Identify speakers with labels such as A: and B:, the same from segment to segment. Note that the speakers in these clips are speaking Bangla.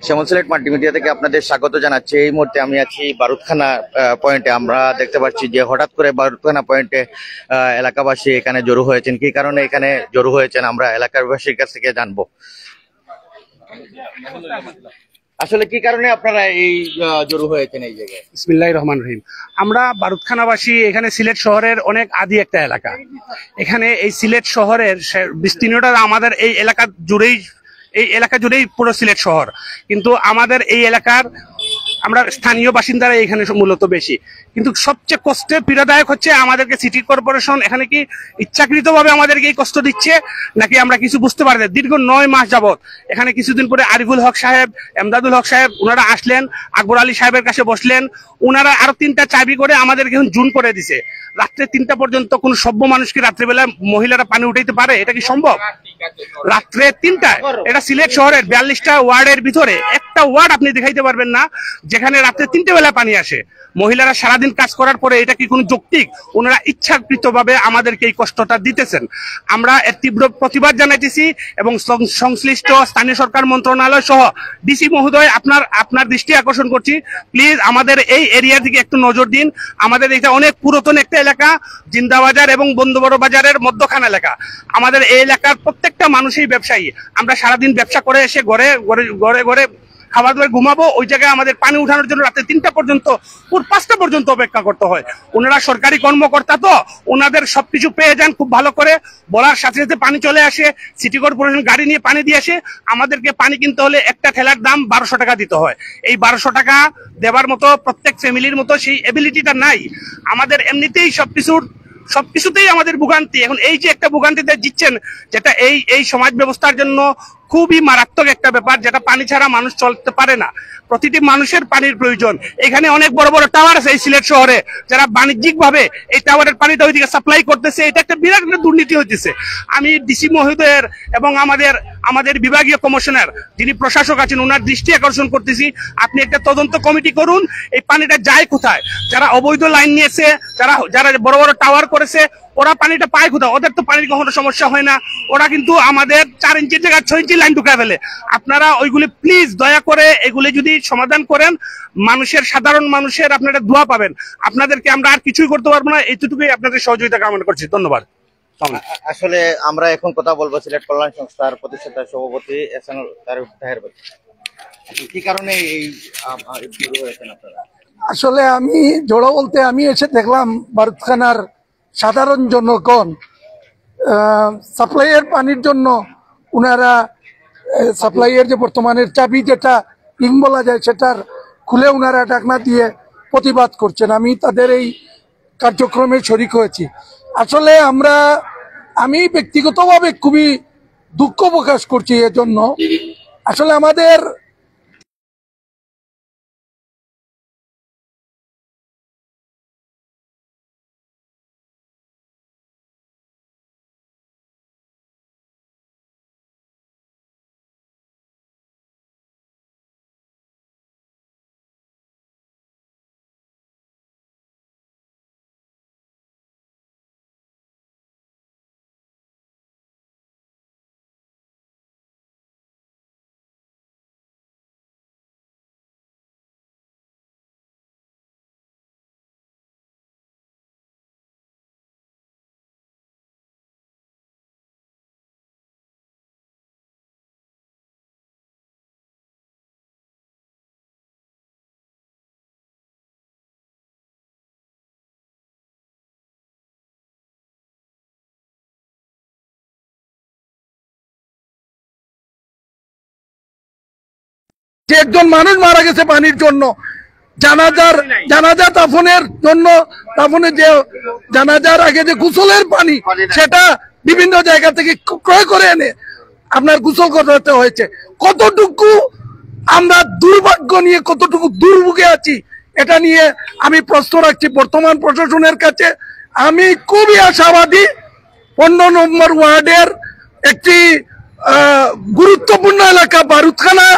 A: শ্যামল সিলেট মাল্টিমিডিয়া থেকে আপনাদের স্বাগত জানাচ্ছি। এই মুহূর্তে আমি আছি বারুদখানা পয়েন্টে। আমরা দেখতে পাচ্ছি যে হঠাৎ করে বারুদখানা পয়েন্টে এলাকাবাসী এখানে জড়ো হয়েছেন। কি কারণে এখানে জড়ো হয়েছেন আমরা এলাকাবাসীর কাছ থেকে জানবো। আসলে কি কারণে আপনারা এই জড়ো হয়েছেন এই জায়গায়?
B: বিসমিল্লাহির রহমানির রহিম। আমরা বারুদখানাবাসী, এখানে সিলেট শহরের অনেক আদি একটা এলাকা। এখানে এই সিলেট শহরের বিস্তীর্ণতা আমাদের এই এলাকা জুড়েই পুরো সিলেট শহর, কিন্তু আমাদের এই এলাকার আমরা স্থানীয় বাসিন্দারা এখানে মূলত বেশি। কিন্তু সবচেয়ে কষ্টে পীড়াদায়ক হচ্ছে আমাদেরকে সিটি কর্পোরেশন এখানে কি ইচ্ছাকৃতভাবে আমাদেরকে এই কষ্ট দিচ্ছে নাকি আমরা কিছু বুঝতে পারি না। দীর্ঘ 9 মাস যাবত এখানে কিছুদিন পরে আরিফুল হক সাহেব, এমদাদুল হক সাহেব ওনারা আসলেন, আকবর আলী সাহেবের কাছে বসলেন। ওনারা আরো 3টা চাবি করে আমাদেরকে এখন জুন করে দিছে। রাত্রে 3টা পর্যন্ত কোন সভ্য মানুষকে রাত্রেবেলা মহিলারা পানি উঠাইতে পারে? এটা কি সম্ভব? রাত্রে 3টায়? এটা সিলেট শহরের 42টা ওয়ার্ডের ভিতরে একটা ওয়ার্ড আপনি দেখাইতে পারবেন না যেখানে রাত্রে 3টে বেলা পানি আসে। মহিলারা সারাদিন কাজ করার পরে এটা কি কোনো যৌক্তিক? ওনারা ইচ্ছাকৃতভাবে আমাদেরকে এই কষ্টটা দিতেছেন। আমরা এর তীব্র প্রতিবাদ জানাইতেছি এবং সংশ্লিষ্ট স্থানীয় সরকার মন্ত্রণালয় সহ ডিসি মহোদয় আপনার দৃষ্টি আকর্ষণ করছি, প্লিজ আমাদের এই এরিয়ার দিকে একটু নজর দিন। আমাদের এটা অনেক পুরাতন একটা এলাকা, জিন্দাবাজার এবং বন্ধুবড় বাজারের মধ্যখান এলাকা। আমাদের এই এলাকার প্রত্যেকটা মানুষই ব্যবসায়ী। আমরা সারাদিন ব্যবসা করে এসে ঘরে ঘরে ঘরে ঘরে খাবার দাবার ঘুমাবো, ওই জায়গায় আমাদের পানি উঠানোর জন্য রাতে 3টা পর্যন্ত, পুরো 5টা পর্যন্ত অপেক্ষা করতে হয়। ওনারা সরকারি কর্মকর্তা, তো ওনাদের সবকিছু পেয়ে যান খুব ভালো করে, বলার সাথে সাথে পানি চলে আসে। সিটি কর্পোরেশন গাড়ি নিয়ে পানি দিয়ে আসে। আমাদেরকে পানি কিনতে হলে একটা ঠেলার দাম 1200 টাকা দিতে হয়। এই 1200 টাকা দেওয়ার মতো প্রত্যেক ফ্যামিলির মতো সেই এবিলিটিটা নাই আমাদের। এমনিতেই সবকিছুতেই আমাদের ভোগান্তি। এখন এই যে একটা ভোগান্তিতে জিতছেন, যেটা এই সমাজ ব্যবস্থার জন্য খুবই মারাত্মক একটা ব্যাপার, যেটা পানি ছাড়া মানুষ চলতে পারে না। প্রতিটি মানুষের পানির প্রয়োজন। এখানে অনেক বড় বড় টাওয়ার আছে এই সিলেট শহরে, যারা বাণিজ্যিক ভাবে এই টাওয়ারের পানিটা ওইদিকে সাপ্লাই করতেছে। এটা একটা বিরাট একটা দুর্নীতি হইতেছে। আমি ডিসি মহোদয়ের এবং আমাদের বিভাগীয় কমিশনার যিনি প্রশাসক আছেন ওনার দৃষ্টি আকর্ষণ করতেছি, আপনি একটা তদন্ত কমিটি করুন, এই পানিটা যায় কোথায়? যারা অবৈধ লাইন নিয়েছে, যারা বড় বড় টাওয়ার করেছে, ওরা পানিটা পায় কোথায়? ওদের তো পানির কখনো সমস্যা হয় না। ওরা কিন্তু আমাদের 4 ইঞ্চির জায়গায় 6 ইঞ্চি লাইন ঢুকায় ফেলে। আপনারা ওইগুলি প্লিজ দয়া করে এগুলি যদি সমাধান করেন, সাধারণ মানুষের আপনারা দোয়া পাবেন। আপনাদেরকে আমরা আর কিছুই করতে পারবো না, এইটুকুই আপনাদের সহযোগিতা কামনা করছি। ধন্যবাদ।
A: আসলে আমরা এখন কথা বলবো সিলেট কল্যাণ সংস্থার প্রতিষ্ঠাতা সভাপতি কি কারণে এই শুরু হয়েছেন আপনারা?
C: আসলে আমি জোড়া বলতে আমি এসে দেখলাম বারুদখানার সাধারণ জনগণ সাপ্লাইয়ের পানির জন্য ওনারা সাপ্লাইয়ের যে বর্তমানের চাবি যেটা রিং বলা যায় সেটার খুলে ওনারা ঢাকনা দিয়ে প্রতিবাদ করছেন। আমি তাদের এই কার্যক্রমে শরিক হয়েছি। আসলে আমি ব্যক্তিগতভাবে খুবই দুঃখ প্রকাশ করছি এজন্য। আসলে আমাদের যে একজন মানুষ মারা গেছে পানির জন্য, জানাজা দাফনের জন্য, দাফনের যে জানাজার আগে যে গোসলের পানি সেটা বিভিন্ন জায়গা থেকে ক্রয় করে এনে আপনার গোসল করতে হয়েছে। কতটুকু আমরা দুর্ভাগ্য নিয়ে কতটুকু দুর্ভোগে আছি এটা নিয়ে আমি প্রশ্ন রাখছি বর্তমান প্রশাসনের কাছে। আমি খুবই আশাবাদী 15 নম্বর ওয়ার্ডের একটি গুরুত্বপূর্ণ এলাকা বারুদখানা,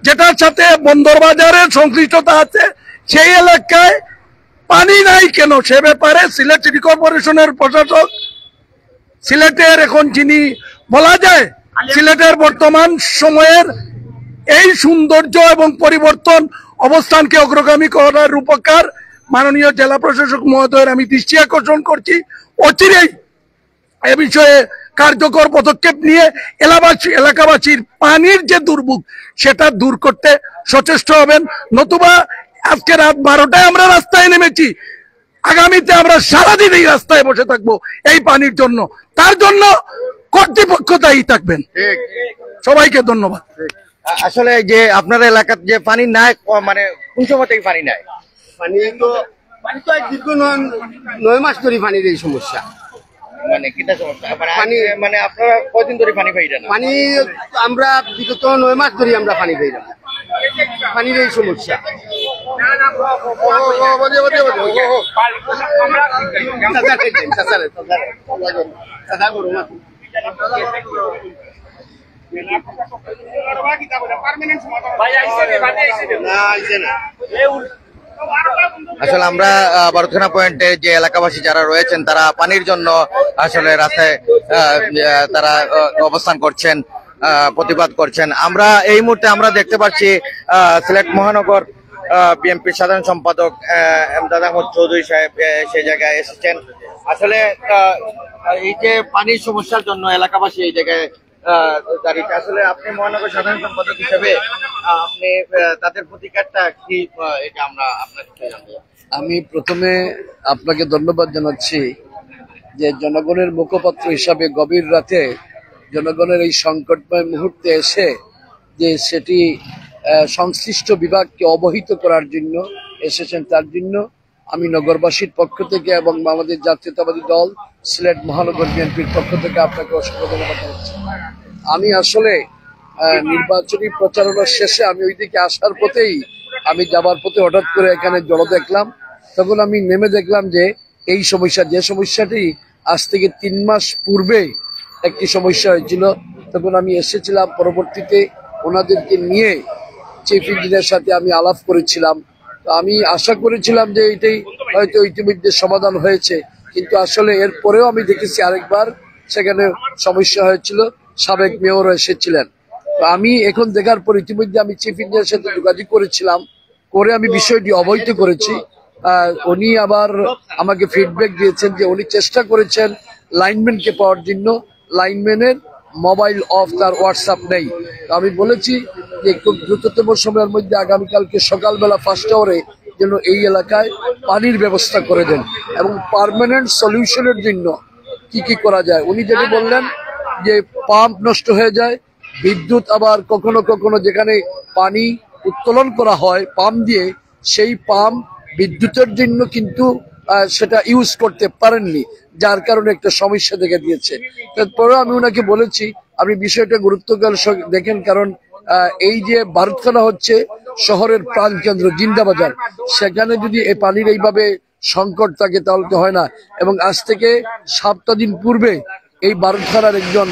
C: যেটার সাথে বন্দরবাজারের সংশ্লিষ্টতা আছে, সেই এলাকায় পানি নাই কেন সে ব্যাপারে সিলেট সিটি কর্পোরেশনের প্রশাসক, সিলেটের এখন যিনি বলা যায় সিলেটের বর্তমান সময়ের এই সৌন্দর্য এবং পরিবর্তন অবস্থানকে অগ্রগামী করার রূপকার মাননীয় জেলা প্রশাসক মহোদয়ের আমি দৃষ্টি আকর্ষণ করছি। অচিরেই এ বিষয়ে কার্যকর পদক্ষেপ নিয়ে এলাকাবাসীর পানির যে দুর্ভোগ সেটা দূর করতে সচেষ্ট হবেন। নতুবা আজকে রাত 12টায় আমরা রাস্তায় নেমেছি, আগামীতে আমরা সারাদিন এই রাস্তায় বসে থাকবো এই পানির জন্য। তার জন্য কর্তৃপক্ষ দায়ী থাকবেন। সবাইকে ধন্যবাদ।
A: আসলে যে আপনার এলাকার যে পানি নাই, মানে কোন সময় থেকে পানি নাই?
D: পানি তো দীর্ঘ 9 মাস ধরে পানির এই সমস্যা।
A: মানে কিটা সমস্যা?
D: পানি
A: মানে আপনারা কয়দিন ধরে পানি পাই না?
D: পানি আমরা বিগত 9 মাস ধরে আমরা পানি পাই না, পানির এই সমস্যা।
A: আসলে আমরা বারুদখানা পয়েন্টে যে এলাকাবাসী যারা রয়েছেন তারা পানির জন্য আসলে রাস্তায় তারা অবস্থান করছেন, প্রতিবাদ করছেন। আমরা এই মুহূর্তে আমরা দেখতে পাচ্ছি সিলেট মহানগর বিএনপির সাধারণ সম্পাদক এমদাদ আহমদ চৌধুরী সাহেব সেই জায়গায় এসেছেন। আসলে এই যে পানির সমস্যার জন্য এলাকাবাসী এই জায়গায় দাঁড়িয়ে, আসলে আপনি মহানগর সাধারণ সম্পাদক হিসেবে আপনি তাদের প্রতিকারটা কি, এটা আমরা আপনার কাছে জানতে চাই।
E: আমি প্রথমে আপনাকে ধন্যবাদ জানাচ্ছি যে জনগণের মুখপাত্র হিসাবে গভীর রাতে জনগণের এই সংকটময় মুহূর্তে এসে যে সেটি সংশ্লিষ্ট বিভাগকে অবহিত করার জন্য এসেছেন, তার জন্য আমি নগরবাসীর পক্ষ থেকে এবং আমাদের জাতীয়তাবাদী দল সিলেট মহানগর বিএনপির পক্ষ থেকে আপনাকে অসংখ্য ধন্যবাদ জানাচ্ছি। আমি আসলে নির্বাচনী প্রচারণার শেষে আমি ওইদিকে আসার পথেই আমি যাবার পথে হঠাৎ করে এখানে জল দেখলাম। তখন আমি নেমে দেখলাম যে এই সমস্যা, যে সমস্যাটি আজ থেকে 3 মাস পূর্বে একটি সমস্যা হয়েছিল। তখন আমি এসেছিলাম, পরবর্তীতে ওনাদেরকে নিয়ে চিফ ইঞ্জিনিয়ারের সাথে আমি আলাপ করেছিলাম। তো আমি আশা করেছিলাম যে এটাই হয়তো ইতিমধ্যে সমাধান হয়েছে, কিন্তু আসলে এর পরেও আমি দেখেছি আরেকবার সেখানে সমস্যা হয়েছিল, সাবেক মেয়রও এসেছিলেন। তো আমি এখন দেখার পর ইতিমধ্যে আমি চিফ ইঞ্জিনিয়ারের সাথে যোগাযোগ করেছিলাম, করে আমি বিষয়টি অবহিত করেছি। উনি আবার আমাকে ফিডব্যাক দিয়েছেন যে উনি চেষ্টা করেছেন লাইনম্যানকে পাওয়ার জন্য, লাইনম্যানের মোবাইল অফ, তার হোয়াটসঅ্যাপ নেই। আমি বলেছি যে খুব দ্রুততম সময়ের মধ্যে আগামীকালকে সকালবেলা 5 আওয়ারে যেন এই এলাকায় পানির ব্যবস্থা করে দেন এবং পার্মানেন্ট সলিউশনের জন্য কি কি করা যায়। উনি যেটা বললেন যে পাম্প নষ্ট হয়ে যায়, বিদ্যুৎ আবার কখনো কখনো যেখানে পানি উত্তোলন করা হয় পাম্প দিয়ে, সেই পাম্প বিদ্যুতের জন্য কিন্তু সেটা ইউজ করতে পারেননি, যার কারণে একটা সমস্যা দেখা দিয়েছে। তারপরেও আমি ওনাকে বলেছি আপনি বিষয়টা গুরুত্বকার দেখেন, কারণ এই যে বারুদখানা হচ্ছে শহরের প্রাণকেন্দ্র, জিন্দাবাজার, সেখানে যদি এই পানির এইভাবে সংকট থাকে তাহলে তো হয় না। এবং আজ থেকে 7টা দিন পূর্বে এই বারুদখানার একজন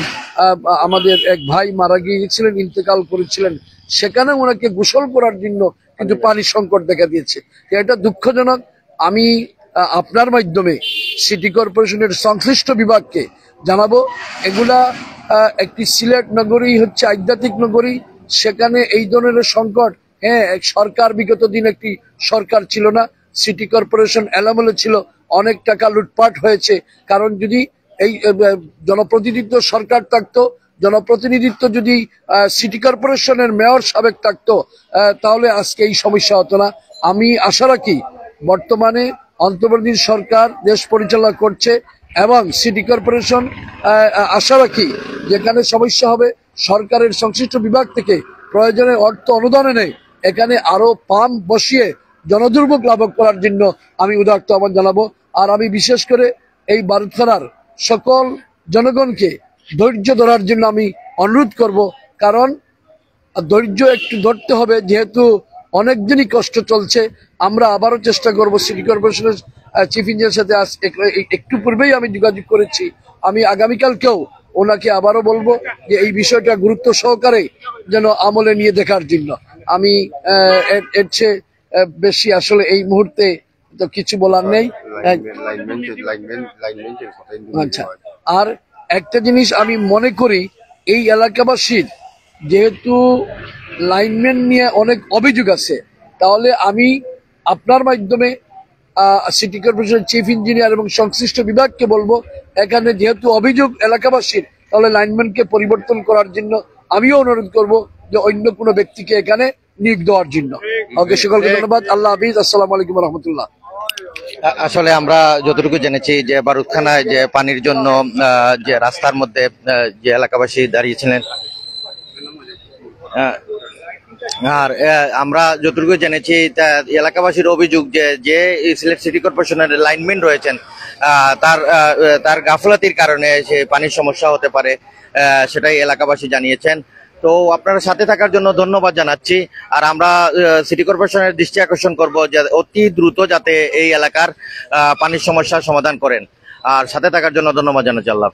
E: আমাদের এক ভাই মারা গিয়েছিলেন, ইন্তেকাল করেছিলেন, সেখানে ওনাকে গোসল করার জন্য কিন্তু পানি সংকট দেখা দিয়েছে। এটা দুঃখজনক। আমি আপনার মাধ্যমে সিটি কর্পোরেশনের সংশ্লিষ্ট বিভাগকে জানাবো, এগুলা একটি সিলেট নগরী হচ্ছে আধ্যাত্মিক নগরী, সেখানে এই ধরনের সংকট, হ্যাঁ সরকার বিগত দিন একটি সরকার ছিল না, সিটি কর্পোরেশন এলোমেলো ছিল, অনেক টাকা লুটপাট হয়েছে। কারণ যদি এই জনপ্রতিনিধিত্ব সরকার থাকতো, জনপ্রতিনিধিত্ব যদি সিটি কর্পোরেশনের মেয়র সাবেক থাকতো, তাহলে আজকে এই সমস্যা হতো না। আমি আশা রাখি বর্তমানে অন্তর্বর্তী সরকার দেশ পরিচালনা করছে এবং সিটি কর্পোরেশন আশা রাখি যেখানে সমস্যা হবে সরকারের সংশ্লিষ্ট বিভাগ থেকে প্রয়োজনে অর্থ অনুদান এনে এখানে আরো পাম্প বসিয়ে জনদুর্ভোগ লাঘব করার জন্য আমি উদারত আহ্বান জানাবো। আর আমি বিশেষ করে এই বারুদখানার সকল জনগণকে ধৈর্য ধরার জন্য আমি অনুরোধ করব, কারণ ধৈর্য একটু ধরতে হবে, যেহেতু অনেকদিনই কষ্ট চলছে। আমরা আবারও চেষ্টা করব, সিটি কর্পোরেশনের চিফ ইঞ্জিনিয়ারের সাথে একটু পূর্বেই আমি যোগাযোগ করেছি, আমি আগামীকালকেও ওনাকে আবারও বলবো যে এই বিষয়টা গুরুত্ব সহকারে যেন আমলে নিয়ে দেখার জন্য। আমি এর চেয়ে বেশি আসলে এই মুহূর্তে তো কিছু বলার নেই। আচ্ছা, আর একটা জিনিস আমি মনে করি এই এলাকাবাসীর যেহেতু লাইনম্যান নিয়ে অনেক অভিযোগ আছে, তাহলে আমি আপনার মাধ্যমে সিটি কর্পোরেশনের চিফ ইঞ্জিনিয়ার এবং সংশ্লিষ্ট বিভাগকে বলবো, এখানে যেহেতু অভিযোগ এলাকাবাসীর, তাহলে লাইনম্যানকে পরিবর্তন করার জন্য আমিও অনুরোধ করব যে অন্য কোনো ব্যক্তিকে এখানে নিয়োগ দেওয়ার জন্য। ওকে, সকলকে ধন্যবাদ। আল্লাহ হাফিজ। আসসালামু আলাইকুম রহমতুল্লাহ।
A: আসলে আমরা যতটুকু জেনেছি যে বারুদখানায় যে পানির জন্য যে রাস্তার মধ্যে যে এলাকাবাসী দাঁড়িয়েছিলেন, আর আমরা যতটুকু জেনেছি এলাকাবাসীর অভিযোগ যে সিলেট সিটি কর্পোরেশনের লাইনম্যান রয়েছেন, তার গাফলাতির কারণে সে পানির সমস্যা হতে পারে, সেটাই এলাকাবাসী জানিয়েছেন। তো আপনারা সাথে থাকার জন্য ধন্যবাদ জানাচ্ছি। আর আমরা সিটি কর্পোরেশনের দৃষ্টি আকর্ষণ করব যে অতি দ্রুত যাতে এই এলাকার পানির সমস্যার সমাধান করেন। আর সাথে থাকার জন্য ধন্যবাদ জানাচ্ছি। আল্লাহ।